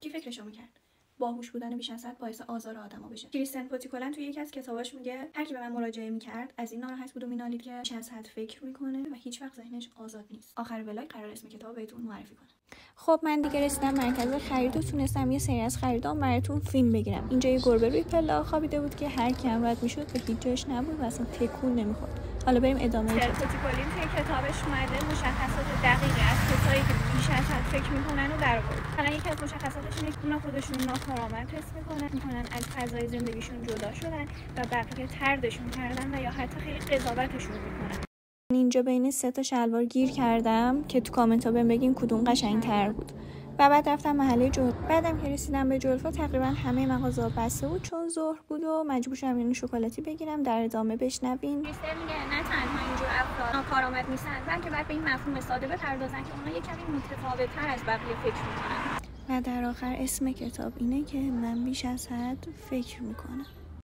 کی فکرشو میکرد باهوش بودن بیش از حد باعث آزار آدما بشه؟ کریستین پوتیکولن توی یکی از کتاباش میگه هر کی به من مراجعه میکرد از این ناراحت بود و مینالید که بیش از حد فکر میکنه و هیچ وقت ذهنش آزاد نیست. آخر ولاگ قرار اسم کتاب بهتون معرفی کنم. خب من دیگه رسیدم مرکز خرید و تونستم یه سری از خریدام براتون فیلم بگیرم. اینجا یه گربه روی پله خوابیده بود که هر کی هم رد میشد به هیچ جاش نبود و اصلا تکون نمیخورد. حالا بریم ادامه کریستین پوتیکولن توی کتابش اومده مشخصات دقیقی از کسایی که بیش از حد فکر میکنن و در آورد. مثلا یکی از مشخصاتش اینه که اونا خودشون ناکارآمد حس میکنن از فضای زندگیشون جدا شدن و بقیه طردشون کردن و یا حتی خیلی قضاوتشون میکنن. اینجا بین 3 تا شلوار گیر کردم که تو کامنت ها بهم بگین کدوم قشنگ‌تر بود. و بعد رفتم محله جلفا. بعدم که رسیدم به جلفا تقریبا همه مغازه‌ها بسته بود چون ظهر بود و مجبور شدم یه شکلاتی بگیرم. در ادامه بشنوین. کریستین میگه نه تنها اینجور افراد ناکارآمد نیستن بلکه باید به این مفهوم ساده بپردازن که اونا یه کمی متفاوت‌تر از بقیه فکر میکنن. و در آخر اسم کتاب اینه که من بیش از حد فکر میکنم.